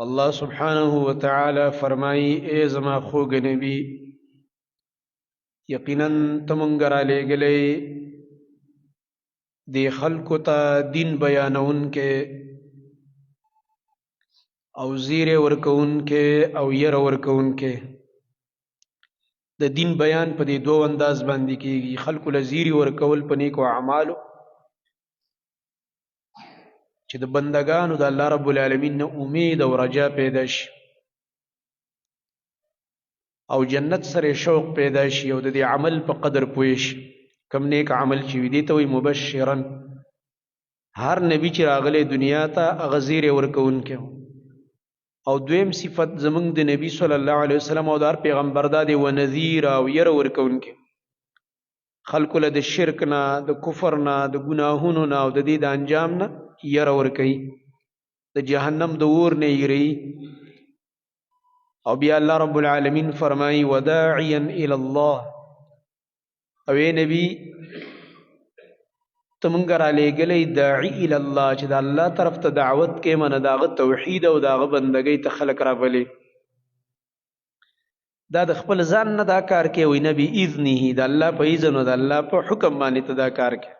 اللہ سبحانہ وتعالی فرمائی اے زما خوگ نبی یقیناً تمنگر علی گلے دی خلق تا دین بیانون کے او زیر ورکون کے او یر ورکون کے د دین بیان په دې دوه انداز باندې کیږي. خلق لزیری ورکول په نیکو اعمالو چې د بندگانو د الله رب العالمین نه امید او رجا پیدا شي او جنت سره شوق پیدا شي او د دې عمل په قدر پوه شي. کم نیک عمل چې وي دي ته وي مبشرا. هر نبی چې راغلی دنیا ته هغه زیری ورکوونکی او دویم صفت زمونږ د نبی صلی الله علیه وسلم او د هر پیغمبر دا دی ونذیر او یره ورکوونکی خلکو له د شرک نه د کفر نه د ګناهونو نه او د دې د انجام نه یره ورکوي د جهنم د اور نه یری. او بیا الله رب العالمین فرمایي وداعیا الی الله او ای نبی تمنګ را لېږلی داعی الی الله چې د الله طرف ته دعوت کې من داغه توحید او داغه بندګۍ ته خلق را بلی دا د خپل ځان نه دا کار کې وي نبی اذنه د الله په اذن او د الله په حکم باندې ته دا کار کې.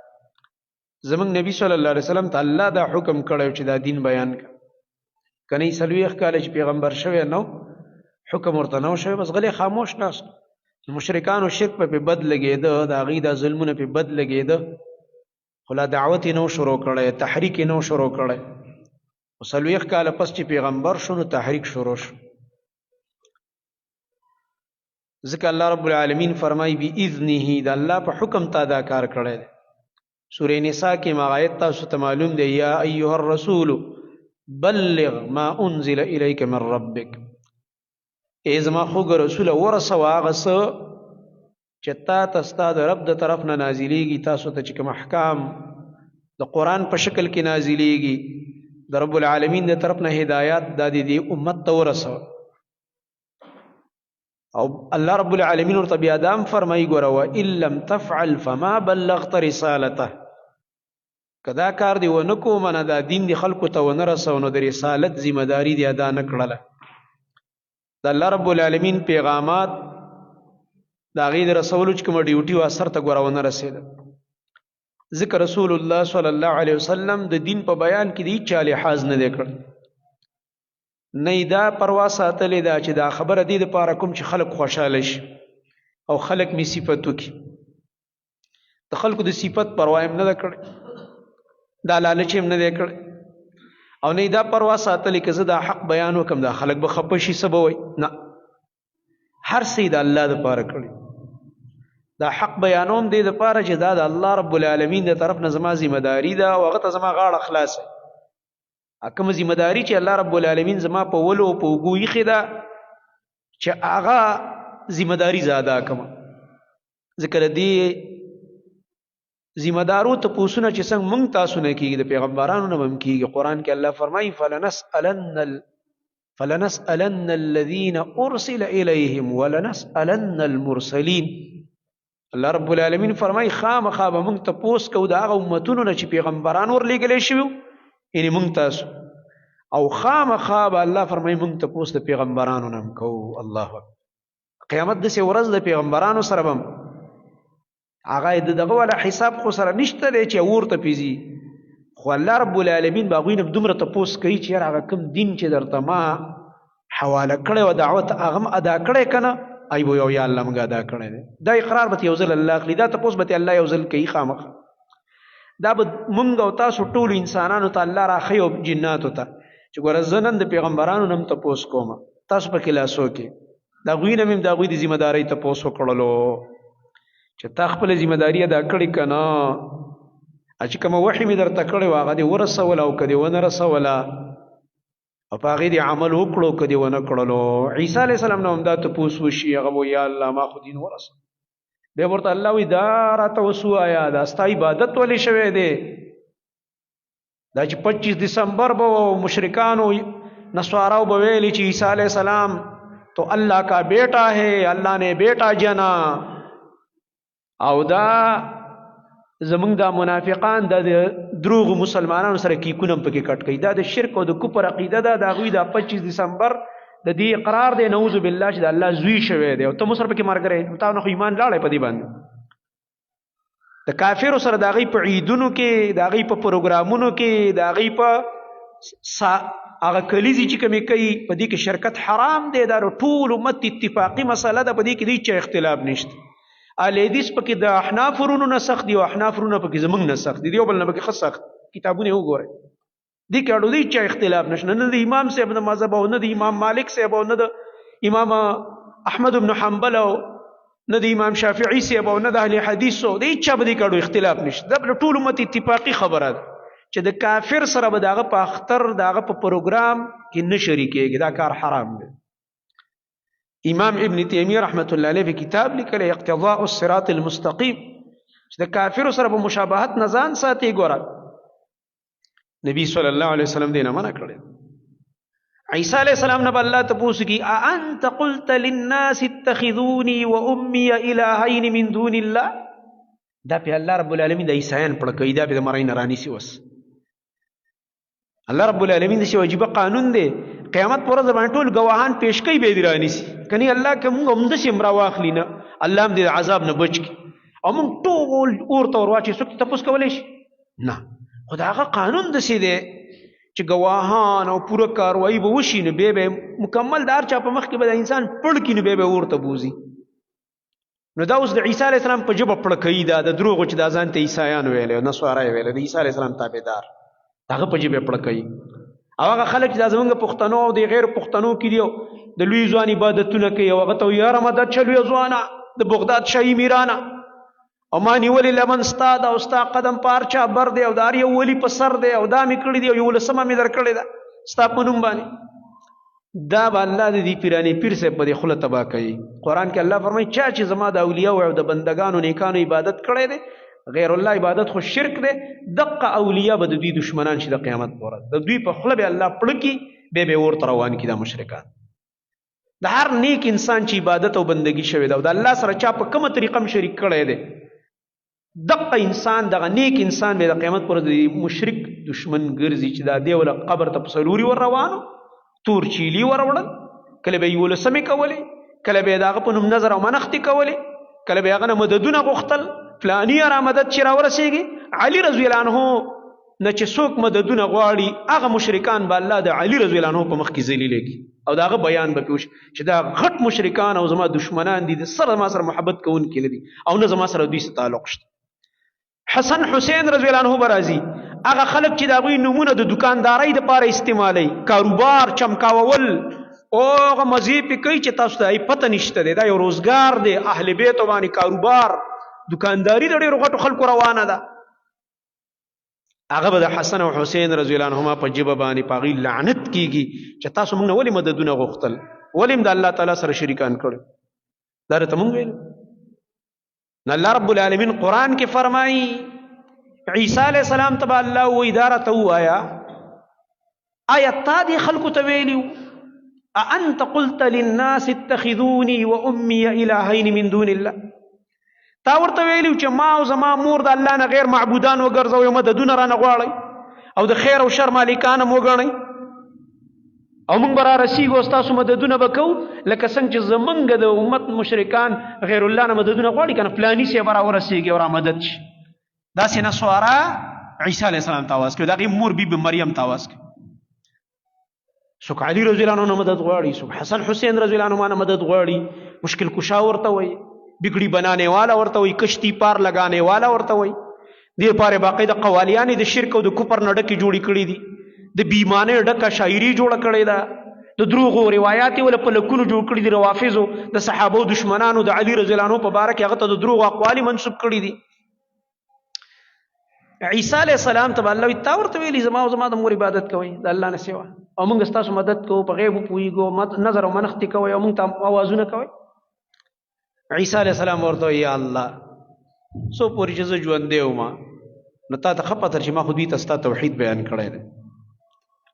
زمونږ نبی صلی الله علیه وسلم ته الله دا حکم کړی چې دا دین بیان کړه. کني سلويخ کال چې پیغمبر شوی نو حکم ورته نو شوی بس غلی خاموش ناست. مشرکانو شرک په بد لګیده دا غي دا ظلمونه په بد لګیده خلا دعوت نو شروع کړی تحریک نو شروع کړی. وسلويخ کال پس چې پیغمبر شونو تحریک شروع شو. ځکه الله رب العالمین فرمایي باذنه د الله په حکم تا دا کار کړی. سورہ نساء کې مغایت تاسو ته معلوم دی یا ایها الرسول بلغ ما انزل الیک من ربک. ای زما خوږ رسول ورسوه هغه څه چې تا ته ستا د رب د طرف نه نازلیږي. تاسو ته چې کوم احکام د قرآن په شکل کې نازلیږي د رب العالمین د طرف نه هدایات دا دې امت ته ورسوه. او الله رب العالمین ورته بیا دام فرمایي ګوره وان لم تفعل فما بلغت رسالته. کدا کار دی ونه کو منه دا دین دی خلکو ته ونه رسو نو د رسالت ذمہ داری دی ادا نه کړله. د الله رب العالمین پیغامات دا غي د رسولو چې کوم ډیوټي و اثر ته ګوره ونه رسېده. ذکر رسول الله صلی الله علیه وسلم د دین په بیان کې دی چا لحاظ نه دی کړ. نه دا پروا ساتلې دا چې دا خبره دی د پاره کوم چې خلک خوشاله شي او خلک می صفت وکړي. د خلکو د صفت پروا هم نه کړ دا لالچ هم نه کړ او نه دا پروا ساتلې که زه دا حق بیان وکم دا خلک به خپه شي څه به وایي. نه هر څه د الله دپاره کړي. دا حق بیانوم دی دپاره چې دا د الله رب العالمین د طرف نه زما ذمہ داري ده او هغه ته زما غاړه خلاصه. کومه ذمہ داري چې الله رب العالمین زما په ولو او په اوږو ایښې ده چې هغه ذمہ داري زه ادا کړم. ځکه د دې ذمہ دارو تپوسونه چې څنګه موږ تاسو نه کېږي د پیغمبرانو نه به هم کېږي. قرآن کې الله فرمایي فلنسألن الذين ارسل اليهم ولنسألن المرسلين. الله رب العالمین فرمایي خامخا به موږ تپوس کوو د هغه امتونو نه چې پیغمبران ورلېږلی شوي یعنې موږ تاسو او خامخا به الله فرمایي موږ تپوس د پیغمبرانو نه هم کوو. الله اکبر. قیامت داسې ورځ د پیغمبرانو سره به هغه د دغه والا حساب خو سره نشته دی چې اور ته پیځي خو الله رب العالمین به هغوی نه دومره تپوس کوي چې یاره هغه کوم دین چې درته ما حواله کړی و دعوت هغه هم ادا کړی که نه ای به یو یا الله موږ ادا کړی دی. دا اقرار به یو ځل الله اخلي. دا تپوس به الله یو ځل کوي خامخا. دا به موږ او تاسو ټولو انسانانو ته الله راښیي او جناتو ته چې ګوره زه نن د پیغمبرانو نه هم تپوس کوم تاسو پکې لاس وکړئ. د هغوی نه مې د هغوی د ذمہ دارۍ تپوس وکړلو چې تا خپله ذمہ داري ادا کړې که نه چې کومه وحي مې درته کړې وه هغه دې ورسوله او که دې ونه رسوله او په هغې دې عمل وکړو که دې ونه کړلو. عیسی علیه السلام نه هم دا تپوس وشي هغه به یا الله ما خو دین ورسو. بیا ورته الله وایي دا راته اوس ووایه دا ستا عبادت ولې شوی دی دا چې 25 دسمبر به مشرکانو نصاراو به ویلي چې عیسی علیه السلام تو اللہ کا بیٹا ہے اللہ نے بیٹا جنا او دا زمونږ دا منافقان د دروغ مسلمانانو سره کیکونه پکې کټ کوي. دا د شرک او د کفر عقیده ده. د هغوی د 25 دسمبر د دې اقرار دی نعوذ بالله چې د الله زوی شوی دی او ته مو سره پکې ملګری تا نو خو ایمان لاړی په دې باندې. د کافرو سره د هغوی په عیدونو کې، د هغوی په پروګرامونو کې، د هغوی په هغه کلیزې چې کومې کوي په دې کې شرکت حرام دی. دا ټول امت اتفاقي مسله ده، په دې کې د هېچا اختلاف نشته. اهل حدیث پکې د احناف ورونو نه سخت دي او احناف ورونه پکې زمونږ نه سخت دي، یو بل نه پکې ښه سخت کتابونه وګورئ. دې کې اړو د هېچا اختلاف نشته، نه د امام صاحب د مذهب او نه د امام مالک صاحب او نه د امام احمد بن حنبل او نه د امام شافعي صاحب او نه د اهل حدیثو، د هېچا په دې کې اړو اختلاف نشته. دا ټول امت اتفاقي خبره ده چې د کافر سره به د هغه په اختر د هغه په پروګرام کې نه شریکېږي. دا کار حرام دی. امام ابن تیمیه رحمت الله علیه په کتاب لیکلی اقتضاء الصراط المستقیم چې د کافرو سره په مشابهت نه ځان ساتي. ګوره نبی صلی الله علیه وسلم دې نه منع کړی. عیسی علیه السلام نه به الله تپوس کی اانت قلت للناس اتخذوني وامي الهین من دون الله. دا په الله رب العالمین د عیسایان پړه کوي، دا په مرای نه رانیسي. وس الله رب العالمین د شی واجب قانون دی. قیامت پر ورځ باندې ټول گواهان پیش کوي به دې رانیسي. کني الله که موږ هم داسې امرا واخلي نه، الله هم دې عذاب نه بچ کړي او موږ ټول اور ته ور واچوي، څوک تپوس کولی شي؟ نه. خو د هغه قانون داسې دی چې گواهان او پوره کاروایي به وشي نو بیا به مکمل د هر چا په مخ کې به د انسان پړ کړي نو بیا به اور ته بوځي. نو دا اوس د عیسی علیه السلام په ژبه پړه کوي. دا د دروغو چې دا ځان ته عیسایان ویلی او نصوارا یې ویلی، د عیسی علیه السلام تابعدار، د هغه په ژبه پړه کوي. او هغه خلک چې دا زمونږ پښتنو او د غیر پښتنو کې دي د لوی ځوان عبادتونه کوي او هغه ته وایي یاره مدد شه لویه ځوانه د بغداد شاهي میرانه او ما نیولې لمن ستا ده او ستا قدم په هر چا بر دی او د هر یو ولي په سر دی او دا مې کړي دي او 11مه مې در کړې ده ستا په نوم باندې. دا به الله د دې پیرانې پیر صاحب په دې خوله تباه کوي. قرآن کې الله فرمایي چا چې زما د اولیاو او د بندگانو نیکانو عبادت کړی دی، غیر الله عبادت خو شرک دی، دقه اولیاء به د دوی دشمنان شي د قیامت په ورځ. د دوی په خوله به الله پړه کړي، بیا به ورته روان کړي دا مشرکان. د هر نیک انسان چې عبادت او بندگی شوی ده او د الله سره چا په کومه طریقه شریک کړی دی، دقه انسان دغه نیک انسان به د قیامت پر د مشرک دشمن ګرځي چې دا دی ولا قبر ته په سلوري ور روانو، تور چیلی ور وړل، کله به یې 11مې کولې، کله به یې د هغه په نوم نظر او منښتې کولې، کله به یې هغه نه مددونه غوښتل، فلاني را مدد چې راورسېږي. علي رضی الله عنه نه چې څوک مددونه غواړي هغه مشرکان به الله د علي رضی الله عنه په مخ کې ذلیلې کړي او د هغه بیان به پوه شي چې دا غټ مشرکان او زما دشمنان دي، د سره ما سره محبت کوونکي نه دي او نه زما سره دوی سره تعلق شته. حسن حسین رضی الله عنه به راځي، هغه خلک چې د هغوی نومونه د دکاندارۍ دپاره استعمالوي، کاروبار چمکاول او هغه مزې پې کوي چې تاسو ته پته نشته دی، دا یو روزګار دی، اهل بیتو باندې کاروبار دکانداري د ډېرو غټو خلکو روانه ده. هغه به د حسن او حسین رضی الله عنهما په ژبه باندې په هغوی لعنت کېږي چې تاسو موږ نه ولې مددونه غوښتل، ولې هم د الله تعالی سره شریکان کړي. دا راته موږ ویل. نو الله رب العالمین قرآن کې فرمایي عیسی علیه السلام ته به الله وایي دا راته ووایه آیا تا دې خلکو ته ویلي وو اانت قلت للناس اتخذوني وامي الهین من دون الله؟ تا ورته ویلي چې ما او زما مور د الله نه غیر معبودان وګرځوئ، مددونه رانه غواړئ او د خیر او شر مالکان هم وګڼئ او موږ به رارسېږو ستاسو مددونه به کوو، لکه څنګه چې زمونږ د امت مشرکان غیر الله نه مددونه غواړي که نه فلاني صاحب به راورسېږي او را مدد شي. داسې نصوارا عیسی علیه السلام ته آواز کوي، د هغې مور بي مریم ته آواز کوي. څوک علي رضی الله عنه نه مدد غواړي، څوک حسن حسین رضی الله عنهما نه مدد غواړي، مشکل کشا ورته وایي، بگڑی بنانے والا ورته وایي، کشتی پار لگانے والا ورته وایي. دې پاره باقاعده قوالیانې د شرک او د کفر نه ډکې جوړې کړي دي، د بیمانې ډکه شاعري جوړه کړې ده، د دروغو روایات یې ولا په لکونو جوړ کړي دي، روافظو د صحابو دشمنانو د علي رضی الله عنه په باره کې هغه ته د دروغو اقوالې منسوب کړي دي. عیسی علیه السلام ته به الله وایي تا ورته ویلي زما او زما د مور عبادت کوئ د الله نه سوا او موږ ستاسو مدد کوو، په غیب وپوهېږو، نظر او منښتې کوئ او موږ ته اوازونه کوئ. عیسی علیه السلام ورته وایي یا الله څو پورې چې زه ژوندی وم نو تا ته ښه پته چې ما خو دوی ته ستا توحید بیان کړی دی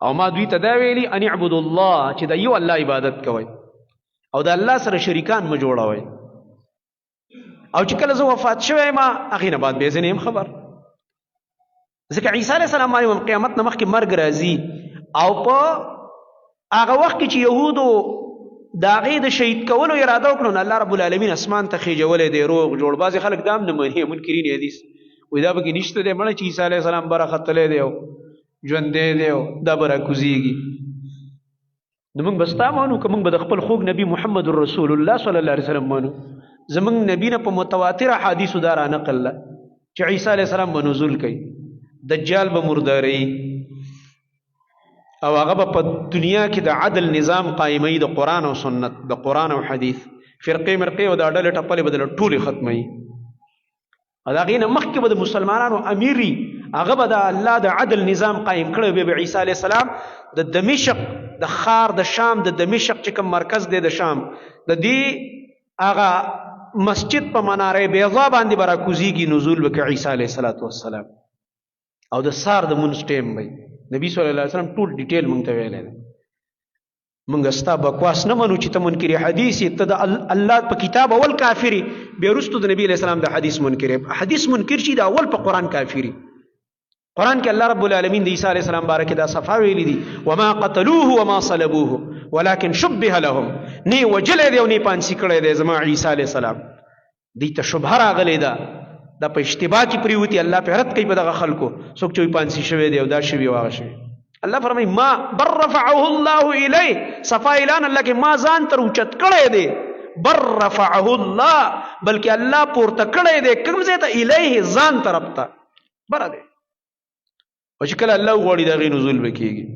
او ما دوی ته دا ویلي ان اعبدوا الله چې د یو الله عبادت کوئ او د الله سره شریکان مه جوړوئ. او چې کله زه وفات شوی ما هغې نه بعد بیا زه نه یم خبر، ځکه عیسی علیه السلام باندې قیامت نه مخکې مرګ راځي او په هغه وخت کې چې یهودو د هغې د شهید کولو اراده وکړو نو الله رب العالمین اسمان ته خېجولی دی روغ جوړ بعضې خلک دا هم نه مني منکرین حدیث وایي دا پکې نشته دی مړه چې عیسی علیه السلام به راختلی دی او ژوندی دی او دا به راکوزېږي نو موږ به ستا مانو که موږ به د خپل خوږ نبي محمد رسول الله صلی الله علیه وسلم مانو زموږ نبي نه په متواتر احادیثو دا رانقل ده چې عیسی علیه السلام به نزول کوي دجال به مرداروي او هغه به په دنیا کې د عدل نظام قایموي د قرآن او سنت د قرآن او حدیث فرقې مرقې او دا ډلې ټپلې به دله ټولې ختموي او د هغې نه مخکې به د مسلمانانو امیر وي هغه به د الله د عدل نظام قایم کړی بیا به عیسی علیه السلام د دمشق د ښار د شام د دمشق چې کوم مرکز دی د شام د دې هغه مسجد په مناره بیضا باندې به راکوزېږي نزول به کوي عیسی علیه السلام او د سار د مونځ ټیم به نبی صلی الله علیه وسلم ټول ډیټیل مونږ ته ویلی دی مونږ ستا بکواس نه منو چې ته منکر حدیث یې ته د الله په کتاب اول کافر یې بیا وروستو د نبی علیه السلام د حدیث منکر یې حدیث منکر شي د اول په قرآن کافر یې قرآن کې الله رب العالمین د عیسی علیه السلام باره کې دا صفحه ویلي دي وما قتلوه وما صلبوه ولكن شبه لهم نه یې وجلی دی او نه یې پانسي کړی دی زما عیسی علیه السلام دوی ته شبهه راغلی ده دا په اشتباه کې پریوتي الله په رد کوي په دغه خلکو څوک چې وایي پانسي شوی دی او دا شوي او هغه شوي الله فرمایي ما بر رفعه الله الیه صفا اعلان الله کې ما ځان تر اوچت کړی دی بر رفعه الله بلکې الله پورته کړی دی کوم ځای ته الیه ځان طرف ته بره دی او چې کله الله وغواړي د هغې نزول به کېږي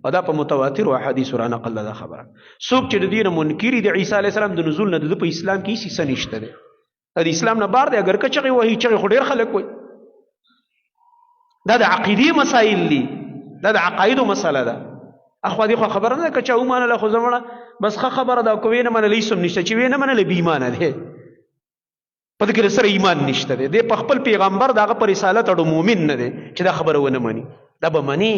او دا په متواترو احادیثو رانقل ده دا خبره څوک چې د دې نه منکري د عیسی علیه السلام د نزول نه د ده په اسلام کې هېڅ حصه نشته دی د اسلام نه بار دی اگر که چغې وهي چغې خو ډېر خلک وایي دا د عقیدې مسایل دي دا د عقایدو مسله ده اخوا دې خو خبره نه ده که چا ومنله خو زمړه بس ښه خبره ده که ویې نه منله هېڅ هم نشته چې ویې نه منله بې ایمانه دی په دې کې سره ایمان نشته دی دی په خپل پیغمبر د هغه په رسالت اړو مؤمن نه دی چې دا خبره ونه مني دا به مني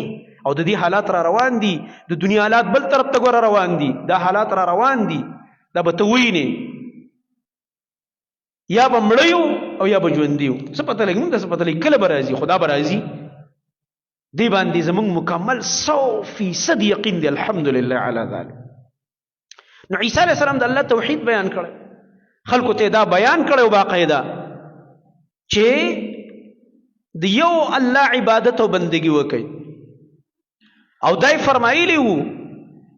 او د دې حالات را روان دي د دنیا حالات بل طرف ته ګوره روان دي دا حالات را روان دي دا به ته وینې یا به مړه یو او یا به ژوندي یو څه پته لګي موږ ته څه پته لګي کله به راځي خدا به راځي دې باندې زموږ مکمل 100% یقین دی الحمدلله علی ذلک نو عیسی علیه السلام د الله توحید بیان کړی خلکو ته دا بیان کړی باقاعده چې د یو الله عبادت او بندگی وکړي او دای فرمایلی وو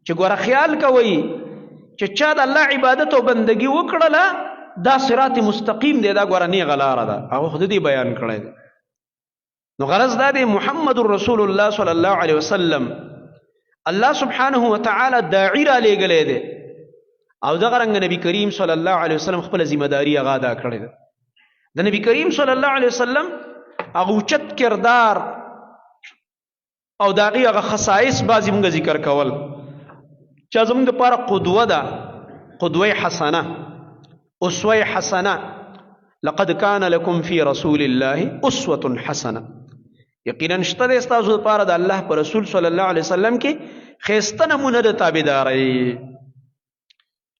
چې ګوره خیال کوئ چې چا د الله عبادت او بندگی وکړله دا صراط مستقیم دی دا ګوره نیغه لاره ده هغه خو د دې بیان کړی دی نو غرض دا دی محمد رسول الله صلی الله علیه وسلم الله سبحانه وتعالی داعی را لېږلی دی او دغه رنګ نبی کریم صلی الله علیه وسلم خپله ذمہداري هغه ادا کړې ده د نبی کریم صلی الله علیه وسلم هغه اوچت کردار او د هغې هغه خصایص بعضې مونږ ذکر کول چې زموږ دپاره قدوه ده قدوه حسنه اسوه حسنه لقد كان لكم في رسول الله اسوه حسنه یقینا شته دی ستاسو دپاره د الله په رسول صلی الله علیه وسلم کې ښایسته نمونه د تابعدارۍ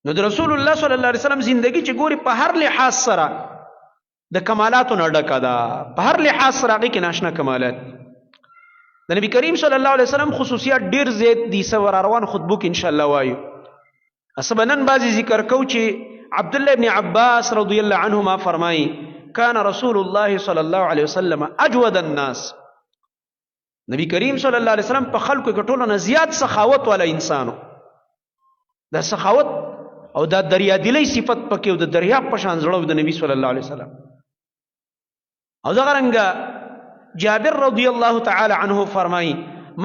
نو د رسول الله صلی الله علیه وسلم زندگی چې ګوري په هر لحاظ سره د کمالاتو نه ډکه ده په هر لحاظ سره هغې کې ناشنا کمالات د نبی کریم صلی الله علیه وسلم خصوصیات ډېر زیات دي څه روان خطبو کې انشاءالله وایو څه به نن بعضې ذکر کوو چې عبدالله ابن عباس رضی الله عنهما فرمایي كان رسول الله صلی الله علیه وسلم اجود الناس نبی کریم صلی الله علیه وسلم په خلکو کې ټولو نه زیات سخاوت والا انسانو دا سخاوت او دا دریادلی صفت پکې او د دریاب په شان زړه د نبی صلی الله علیه وسلم او دغه رنګه جابر رضی الله تعالی عنه فرمایي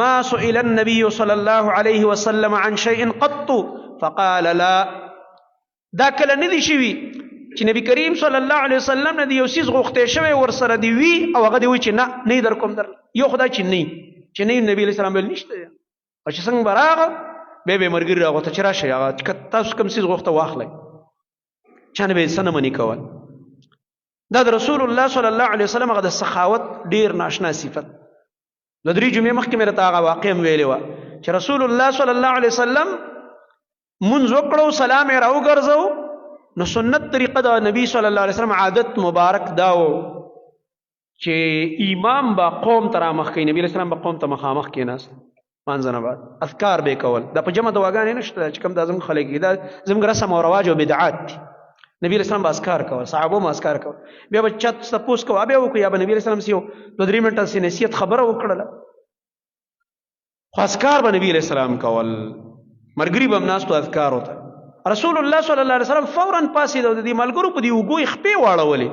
ما سئل النبي صلی الله علیه وسلم عن شيء قط فقال لا دا کله نه دي شوي چې نبی کریم صلی الله علیه وسلم نه دی یو څیز غوښتی شوی ورسره دی وي او هغه دی وایي چې نه نه در کوم در یو خدای چې نه نبی علیه السلام ویل نشته او چې څنګه به راغه بیا به یې ملګري راغوته چې راشئ هغه تاسو کوم څیز غوښته واخلئ چا نه به یې څه نه مني کول دا د رسول الله صلی الله علیه وسلم هغه د سخاوت ډېر ناشنا صفت د 3 جمعې مخکې مې راته هغه واقع هم ویلې وه چې رسول الله صلی الله علیه وسلم مونځ وکړو سلام یې راوګرځو نو سنت طریقه د نبی صلی الله علیه وسلم عادت مبارک دا و چې امام با قوم ته رامخ کوي، نبی علیہ السلام به قوم ته مخامخ کېناست مانځه نه بعد اذکار به کول. دا په جمع دعاګانې نشته چې کوم دا زموږ خلک دي، دا زموږ رسم او رواج او بدعات دي. نبی علیہ السلام به اذکار کول، صحابه هم اذکار کول. بیا به چا تپوس کوه بیا وکړو، یا به نبی علیہ السلام سیو 2-3 منټه سي نصیحت خبره وکړله، خو اذکار به نبی علیہ السلام کول. مرګري به هم ناستو اذکار وته. رسول الله صلی الله علیه وسلم فورا پاسېد او د دې ملګرو په دې اوږو یې خپې واړولې،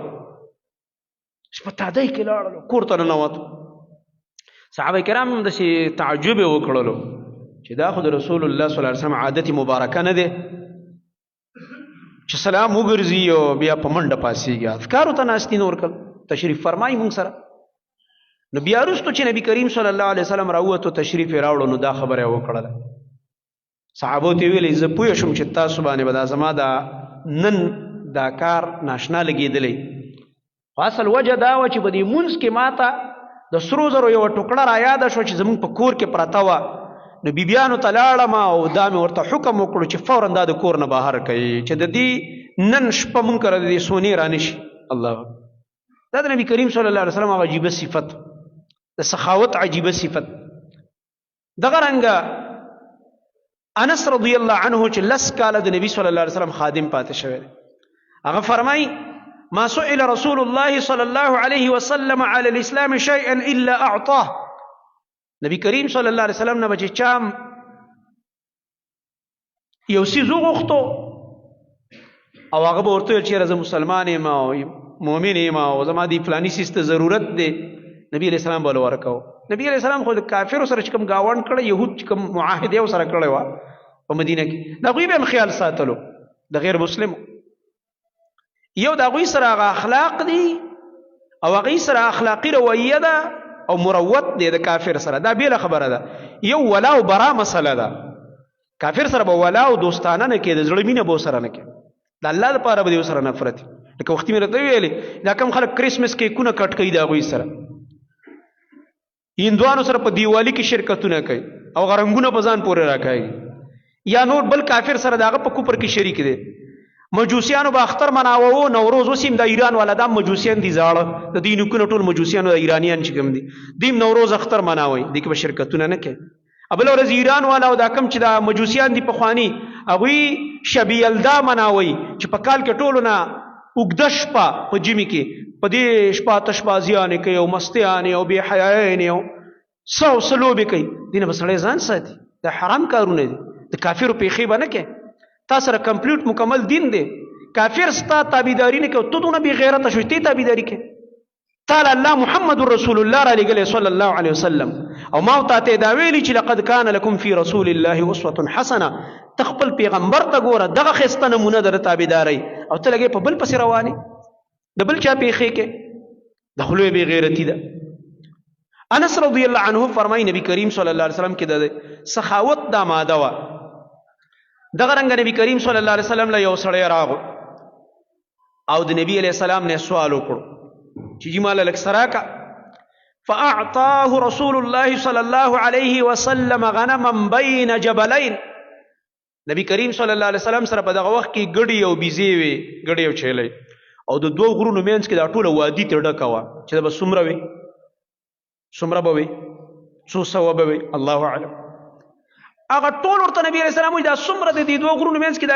چې په تادۍ کې لاړلو، کور ته ننوتو. صحابه کرام هم داسې تعجب یې وکړلو چې دا خو د رسول الله صلی الله علیه وسلم عادت مبارکه نه دی چې سلام وګرځي او بیا په منډه پاسېږي، اذکارو ته ناستي نور کړ. تشریف فرمایي مونږ سره. نو بیا وروستو چې نبی کریم صلی الله علیه وسلم راووتو تشریف یې راوړو، نو دا خبره یې وکړله. صحابو ته ویلې زه پوه شم چې تاسو باندې به دا زما دا نن دا کار ناشنا لګېدلی، خو اصل وجه دا وه چې په دې مونځ کې ماته د سرو زرو یوه ټوکړه را یاده شوه چې زموږ په کور کې پرته وه. نو بیبیانو ته لاړم او دا مې ورته حکم وکړو چې فورا دا د کور نه بهر کوي چې د دې نن شپه مونږ کره د دې سونې رانشي. الله دا د نبی کریم صلی الله علیه وسلم هغه عجیبه صفت، د سخاوت عجیبه صفت. دغه رنګه انس رضی الله عنه چې 10 کاله د نبی صلی الله علیه وسلم خادم پاتې شوی دی، هغه فرمایي ما سئل رسول الله صلی الله علیه وسلم علی الاسلام شیئا الا اعطاه. نبی کریم صلی الله علیه وسلم نه به چې چا یو څیز وغوښتو او هغه به ورته ویل چې زه مسلمان یم او مؤمن یم او زما دې فلاني څیز ته ضرورت دی، نبی علیہ السلام به ورکاو. نبی علیہ السلام خو د کافرو سره چې کوم ګاونډ کړی، یهود چې کوم معاهده یې ورسره کړی وه په مدینه کې، د هغوی به هم خیال ساتلو د غیر مسلمو. یو د هغوی سره هغه اخلاق دي او هغوی سره اخلاقي رویه ده او مروت دی د کافر سره، دا بیله خبره ده. یو ولا او برا مسله ده، کافر سره به ولا او دوستانه نه کې، د زړه مینه به ورسره نه کې، د الله دپاره به دې ورسره نفرت. لکه وختي مې راته ویلې دا کوم خلک کرسمس کیکونه کټ کوي د هغوی سره، هندوانو سره په دیوالي کې شرکتونه کوي او غرنګونه په ځان پورې راکوي، یا نور بل کافر سره د هغه په کفر کې شریک دی. مجوسیانو به اختر مناوه، نوروز اوس هم د ایران والا دا مجوسیان دي زاړه، د دې نوکونه ټول مجوسیانو د ایرانیان چې کوم دي دیم نوروز اختر مناوي، دې کې به شرکتونه نه کوي. بله ورځ ایران والا او دا کم چې دا مجوسیان دي پخواني، هغوی شب یلدا مناوي چې په کال کې ټولو نه اوږده شپه په جمعې کې په دې شپه آتشبازیانې کوي او مستیانې او بې حیایانې او څه او څه لوبې کوي. دې نه به سړی ځان ساتي، دا حرام کارونه دي، د کافرو پیښې به نه کوي. تا سره کمپلیټ مکمل دین دی، کافر ستا تابعداري نه کوي، ته دونه بې غیرته شوې ته تابعداري کوي. تعالی الله محمد رسول الله را لېږلی صلی الله علیه وسلم، او ما او تا ته دا ویلي چې لقد کان لکم فی رسول الله اسوة حسنه. ته خپل پیغمبر ته ګوره، دغه ښایسته نمونه ده د تابعدارۍ، او ته لګې په بل پسې روانې د بل چا پیښې کې، د خلوی بې غیرتي ده. انس رضی الله عنه فرمایي نبی کریم صلی الله علیه وسلم کې د سخاوت دا ماده وه. دغه رنګه نبی کریم صلی الله علیه وسلم له یو سړی راغو او د نبی علیہ السلام نه سوال وکړو چې جی مال لک سراکا، فاعطاه رسول الله صلی الله علیه وسلم غنما بین جبلین. نبی کریم صلی الله علیه وسلم سره په دغه وخت کې ګډي او بیزی وي، ګډي او چیلې، او د دوه غرونو مینځ کې دا ټوله وادي ته ډکه وه چې دا به څومره وي، څومره به وي، څو سوه به وي، الله اعلم. هغه ټول ورته نبی علیہ السلام وایي دا څومره د دې دوه غرونو منځ کې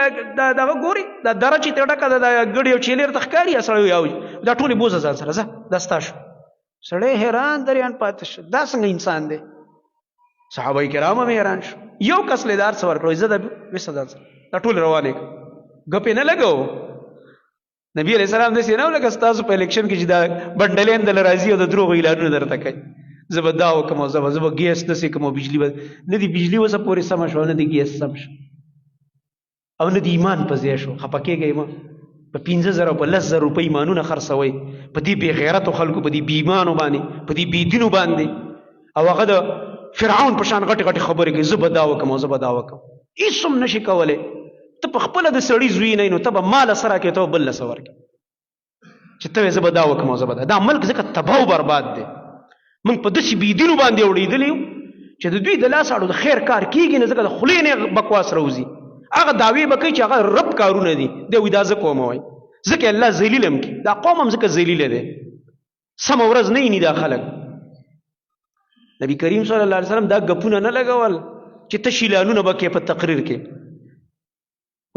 دغه ګوري دا دره چې ته ډکه ده د ګډې او چیلې ورته ښکاري، سړی وایي دا ټولې بوزه ځان سره، ځه دا ستا شو. سړی حیران دریان پاتې شو، دا څنګه انسان دی؟ صحابه کرام هم حیران شو. یو کس لیدار څه ورکړو، زه دا ویسه ځان سره، دا ټولې روانې ګپې نه لګو. نبی علیہ السلام داسې نه لکه ستاسو په الیکشن کې چې دا بنډلین دله راځي او د دروغو اعلانونه درته کوي، زه به دا وکړم او زه به ګیس داسې کوم او بجلي به نه دي، بجلي اوسه پورې سمه شوه، نه د ګیس سم شو او نه د ایمان په ځای شو. خفه کېږئ مه، په 15,000 او په 10,000 روپۍ ایمانونه خرڅوئ په دې بې غیرتو خلکو، په دې بې ایمانو باندې، په دې بې دینو باندې، او هغه د فرعون په شان غټې غټې خبرې کوي، زه به دا وکړم او زه به دا وکړم. هېڅ هم نشي کولی. ته په خپله د سړي زوی نه یې، نو ته به ما له څه راکړې، ته به بل له څه ورکړې چې ته زه به دا وکړم او زه به دا ملک ځکه تباه او برباد دی. موږ په داسې بېدینو باندې اورېدلي یو چې د دوی د لاس اړو د خیر کار کېږي نه، ځکه د خولې نه بکواس راوځي. هغه دعوې به کوي چې هغه رب کارونه دي، دی وایي دا زه کوم، وایي ځکه الله ذلیل هم کړي، دا قوم هم ځکه ذلیله دی. سم ورځ نه ني دا خلک. نبی کریم صلی الله علیه وسلم دا غپونه نه لګول چې تشیلانونه بکې په تقریر کې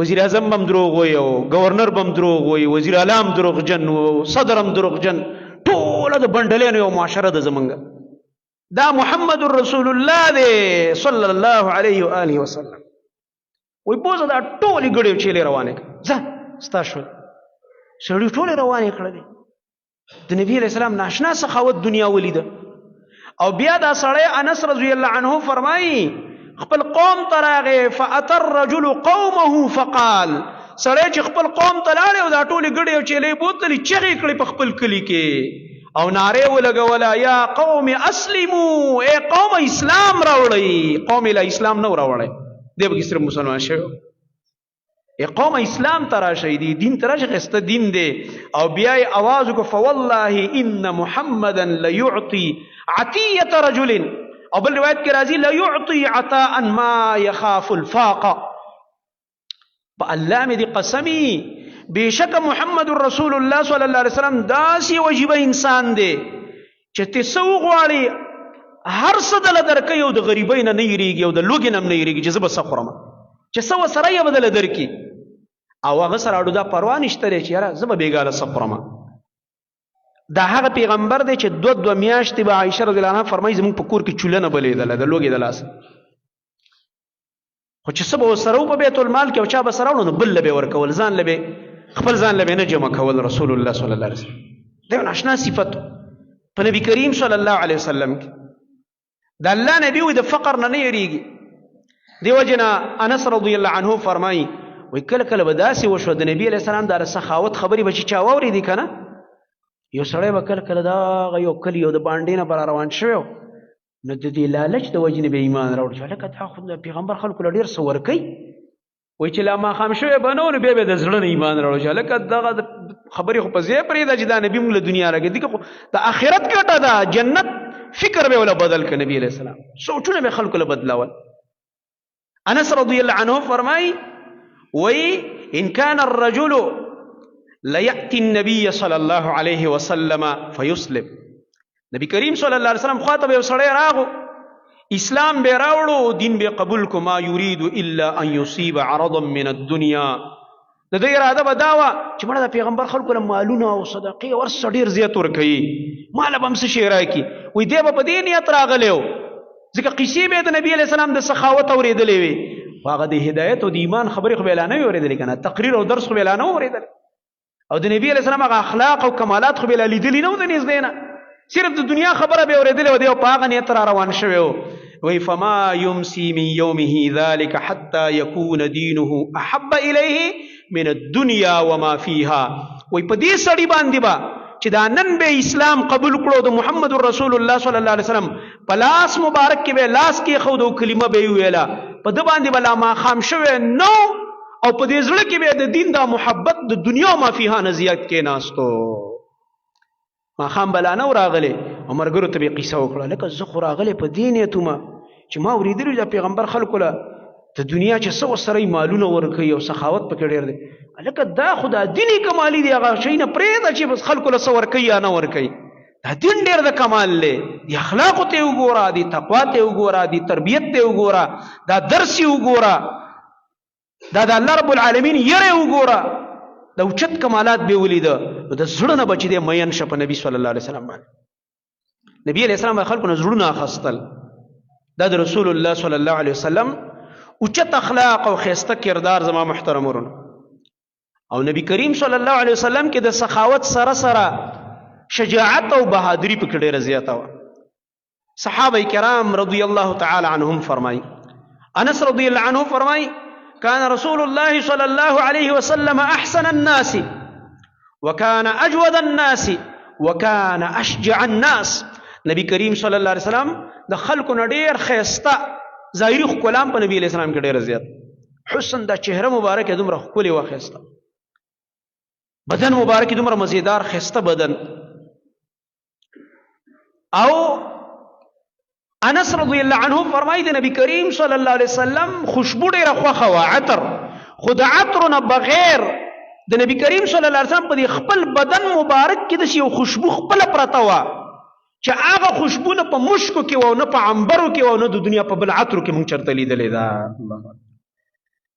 وزیر اعظم بم دروغ وي او گورنر بم دروغ وي وزیر اعلی هم دروغجن او صدر هم دروغجن ټول د بندلینو یو معاشره د زمونږ دا محمد رسول الله دی صلی الله علیه و آله وسلم وای بوزه دا ټول ګړې چیلې روانه ځه ستاسو سړی ټول روانه کړل د نبی علیہ السلام ناشنا سخاوت دنیا ولیده. او بیا دا سړی انس رضی الله عنه فرمایي خپل قوم تراغه فاتر رجل قومه فقال سړی چې خپل قوم تلاړ او دا ټول ګړې او چیلې بوتلې چغې کړې په خپل کلی کې او ناره ولګولا یا قوم اسلموا اے قوم اسلام راوړی. قوم له اسلام نه راوړی دی به صرف مسلمان شوی. اے قوم اسلام ترا شهیدی دین ترا شخص دین دی. او بیا आवाज کو فوالله ان محمدا ليعطي عطيه رجل او بل روایت کې راځي ليعطي عطاء ما يخاف الفاق. الله مې دې قسمی بشک محمد رسول الله صلی الله علیه وسلم داسې وجیبه انسان دی چې تاسو غواړي هر څه دل درکې او د غریبۍ نه یریږي او د لوګي نه یریږي چې زه به سخرم چې سو سره یې بدل درکې او هغه سره اړو دا پروا نشته چې یاره زه به بیګاله سخرم. دا هغه پیغمبر دی چې دو میاشتې به عائشه رضی الله عنها فرمایي زموږ په کور کې چوله نه بلیدله د لوګي د لاس خو چې سبا سره په بیت المال کې او چا به سره نو بل به ورکول ځان لبه خپل ځان لبه نه جمع کول. رسول الله صلی الله علیه وسلم دا ناشنا صفت په نبی کریم صلی الله علیه وسلم کې د الله نبی و د فقر نه نه یریږي. دیو جنا انس رضی الله عنه فرمایي وای کله کله به داسې وشو د نبی علیہ السلام د سخاوت خبرې به چې چا واورېدې که نه یو سړی به کله کله دغه یو کلي یو د بانډې نه به روان شوی نو د دې لالچ د وجې نه به ایمان راوړ چې هلکه دا خو د پیغمبر خلکو له ډېر څه ورکوي وایي چې لا ماښام شوی به نه و نو بیا به د زړه نه ایمان راوړ چې هلکه دغه خبرې خو په ځای پرېږده چې دا نبي موږ له دنیا راکړي دي خو د آخرت ګټه ده جنت فکر به ولا بدل کړ نبی علیہ السلام سوچونه به خلکو له بدلاول. انس رضی الله عنه فرمایي وی ان كان الرجل ليأتي النبي صلى الله عليه وسلم فيسلم. نبی کریم صلی الله علیه وسلم خاطب یو سړی راغو اسلام به راوړو دین به قبول کو ما يريد الا ان يصيب عرضا من الدنيا. د دې اراده به دا وه چې مړه د پیغمبر خلکو له مالونه او صدقې ورڅه ډېر زیات ورکوي ماله به هم څه شی راکړي وایي دی به په دې نیت راغلی و ځکه قیسې به د نبي علیه السلام د سخاوت اورېدلې وې خو هغه د هدایت او د ایمان خبرې خو به لا نه وې اورېدلې که نه تقریر او درس خو به لا نه و اورېدلی او د نبي علیه السلام هغه اخلاق او کمالات خو به لا لیدلي نه و د نږدې نه صرف د دنیا خبره به اورېدلې وه دی په هغه نیت را روان شوی و. وی فما يمسي من يومه ذلك حتى يكون دينه احب اليه من الدنيا وما فيها. وی په دې سړي باندې با چې دا نن به اسلام قبول کړو د محمد رسول الله صلی الله علیه وسلم په لاس مبارک کې به لاس کې خو د کلمه به ویلا په د باندې بلا ما خام شوه نو او په دې ځړه کې به د دین دا محبت د دنیا ما فيها نزيات کې ناستو ما خام بلا نو راغله عمرګرو ته به قصه وکړه لکه زه خو راغله په دین ته ما چې ما ورېدل د پیغمبر خلکو له د دنیا چې څو سره مالونه ورکوي او سخاوت پکې ډېر دی لکه دا خدا دیني کمالي دی هغه شی نه پرېږده چې بس خلکو له څه ورکوي یا نه ورکوي دا دین ډېر د کمال دی د اخلاقو ته وګوره د تقوا ته وګوره د تربیت ته وګوره دا درس یې وګوره دا د الله رب العالمین یره وګوره د اوچت کمالات به ولیده نو د زړه نه بچ دی مین شه په نبي صلی الله علیه وسلم باندې. نبی علیہ السلام خلکو نه زړونه اخیستل دا د رسول الله صلی الله علیه وسلم اوچت اخلاق او خیسته کردار زما محترم ورونو. او نبی کریم صلی الله علیه وسلم کې د سخاوت سره سره شجاعت او بهادری په کې ډېره زیاته وه. صحابه کرام رضی الله تعالی عنهم فرمایي انس رضی الله عنه فرمایي كان رسول الله صلى الله عليه وسلم احسن الناس وكان اجود الناس وكان اشجع الناس. نبی کریم صلی الله علیه وسلم د خلکو نه ډېر خیسته ظاهري ښکلا په نبی علیہ السلام کې ډېره زیات حسن د چهره مبارکه دومره ښکلې وه خیسته بدن مبارک دومره مزیدار خیسته بدن. او انس رضی الله عنه فرمایي د نبی کریم صلی الله علیه وسلم خوشبو ډېره خوښه وه عطر خو د عطرو نه بغیر د نبی کریم صلی الله علیه وسلم په دې خپل بدن مبارک کې د یو خوشبو خپل پرته وه چې هغه خوشبو نه په مشکو کې و نه په عنبرو کې و نه د دنیا په بل عطرو کې مونږ چرته لیدلې ده.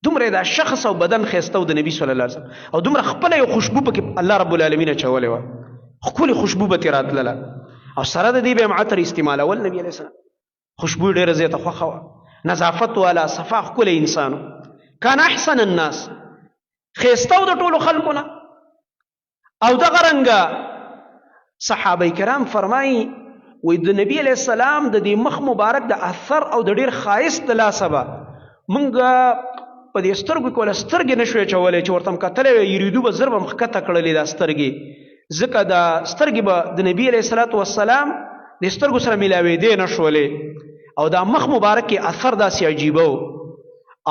دومره دا شخص او بدن ښایسته و د نبي صلی الله علیه وسلم او دومره خپله یو خوشبو پکې الله رب العالمین اچولې وه ښکلې خوشبو به ترې راتلله او سره د دې به یې عطر استعمالول نبي علیه السلام خوشبو یې ډېره زیاته خوښه وه نظافت والا صفا ښکلی انسان کان احسن الناس ښایسته و د ټولو خلکو نه. او دغه رنګه صحابه کرام فرمایي وایي د نبي علیه السلام د دې مخ مبارک د اثر او د ډېر ښایست د لاسه به مونږ په دې سترګو کې ولا سترګې نه شوې اچولی چې ورته م کتلی وی یریدو به زر به م ښکته کړلې دا سترګې ځکه دا سترګې به د نبي علیه الصلاة والسلام د سترګو سره میلاوېدې نه شولې او دا مخ مبارک کې اثر داسې عجیبه و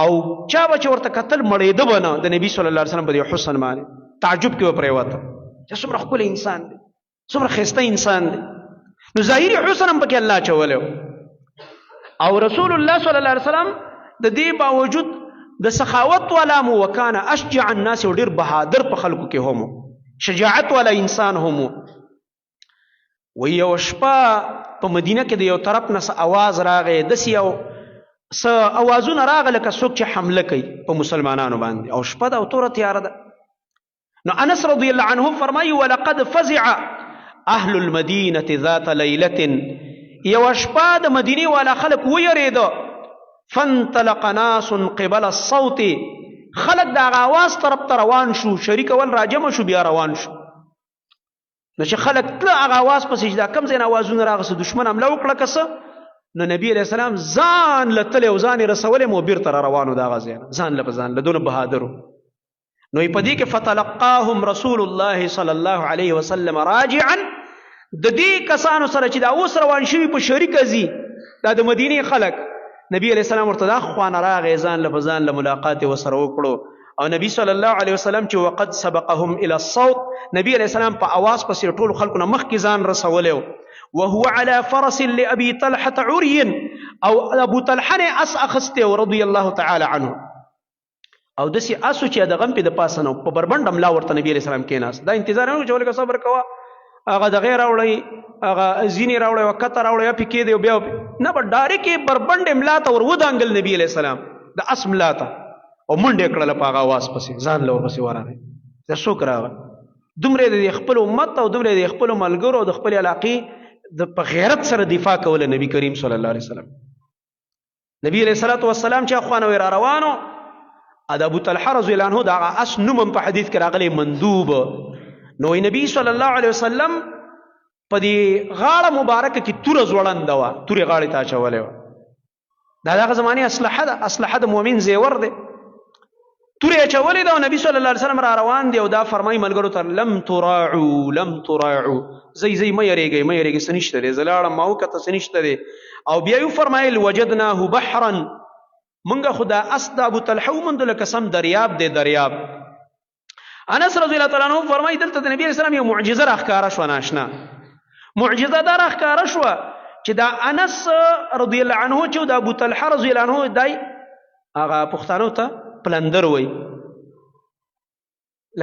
او چا به چې ورته کتل مړېده به نه د نبي صلی الله علیه وسلم په دې حسن باندې تعجب کې به پرېوته چې څومره ښکلی انسان دی څومره ښایسته انسان دی. نو ظاهري حسن هم پکې الله اچولی او رسول الله صلی الله علیه وسلم د دې باوجود د سخاوت والا مو وکانه اشجع الناس او ډېر بهادر په خلکو کې هم شجاعت والا انسان هم و. یو شپه په مدینه کې د یو طرف نه څه اواز راغی داسې یو څه اوازونه راغله لکه څوک چې حمله کوي په مسلمانانو باندې او شپه ده او توره تیاره ده. نو انس رضی الله عنه فرمایي ولقد فزع اهل المدینة ذات لیلة یو شپه د مدینې والا خلک ویرېده فانطلق ناس قبل الصوت خلق دا آواز طرف ته روان شو شریک اول راجمه شو بیا روان شو. نو چې خلق تله هغه آواز پسې چې دا کم ځای نه آوازونه راغسه دشمن حمله وکړه که څه نو نبي علیه السلام ځان له تلې او ځان یې رسولی مو بیرته را روانو د هغه ځای نه ځان له په ځان له دونه بهادرو. نو په دې کې فتلقاهم رسول الله صلی الله علیه وسلم راجعا د دې کسانو سره چې دا اوس روان شوي په شریکه ځي دا د مدینې خلک نبی علیہ السلام ورته دا خوانه راغی ځان له ځان له ملاقات ورسره وکړو او نبی صلی الله علیه وسلم چې وقد سبقهم الى الصوت نبی علیہ السلام په اواز پسې ټولو خلکو نه مخکې ځان رسولی وهو على فرس لأبي طلحة عري او ابو طلحه نه اس اخسته رضی الله تعالی عنه او داسې اسو چې د غم په د پاسه نه په بربنډ ملا ورته نبی علیہ السلام کېناست دا انتظار نه چې ولکه صبر کوه هغه دغې راوړی هغه ځینې راوړی او کته راوړی یا پکې دی بیا نه به ډارې بربنډ ملا ته ور ودانګل نبي علیه السلام د اس ملا ته او منډې کړله په هغه اواز پسې ځان له ورپسې ورغی دا څوک راغی دومره د خپل امت او دومره د خپلو ملګرو او د خپلې علاقې د په غیرت سره دفاع کوله نبي کریم صلی الله علیه وسلم. نبي علیه الصلاة والسلام چې اخوانه را روانو د ابو طلحه رضی الله عنه د هغه اس نوم هم په حدیث کې راغلی مندوب. نو نبی صلی الله علیه وسلم په دې غاړه مبارکه کې توره ځوړنده وه تورې غاړې ته اچولی وه دا د هغه زمانې اسلحه ده اسلحه د مؤمن زیور دی تورې اچولې ده او نبي صلی الله علیه وسلم را روان دی او دا فرمایي ملګرو ته لم تراعو لم تراعو زی زی مه یریږئ مه یریږئ څه نشته دی زه لاړم ما وکته څه نشته دی او بیا یې وفرمایل وجدناه بحرا منګه خو دا اس د ابو طلحه وموندله که سم دریاب دی دریاب. انس رضی الله تعالی عنه فرمایي دلته د نبي علیه السلام یو معجزه راښکاره شوه ناشنا معجزه دا راښکاره شوه چې دا انس رضی الله عنه چې د ابو طلحه رضی الله عنه دای هغه پښتانو ته پلندر وای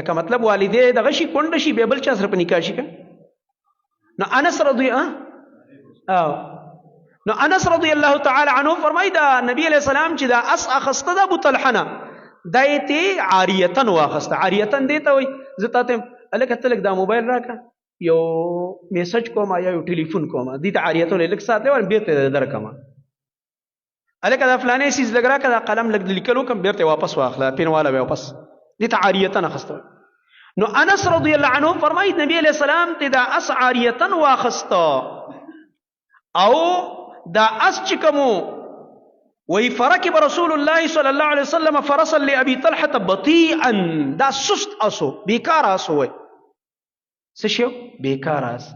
لکه مطلب والدې دغه شي کونډه شي بیا بل چا سره په نکاح شي نو انس رضی نو انس رضی الله تعالی عنه فرمایي دا نبی علیہ السلام چې دا اس اخسته د ابو طلحه نه دایته عاریتن واخسته عاریتن دیته وای زه تاسو الکه تلک دا موبایل راکا یو میسج کوم یا یو ټلیفون کوم دې ته عاریتن لک ساتله ور بیرته درکما الکه دا فلانه سیز لګرا کدا قلم لګ لیکلو کوم بیرته واپس واخلا پینواله واپس دې ته عاریتن اخسته. نو انس رضی الله عنه فرمایي نبی علیہ السلام ته دا اس عاریتن واخسته او دا اس چې کومو وی فرکب رسول الله صلی الله علیه وسلم فرسا لابي طلحه بطيئا دا سست اسو بیکار اسو وای څه شو بیکار اس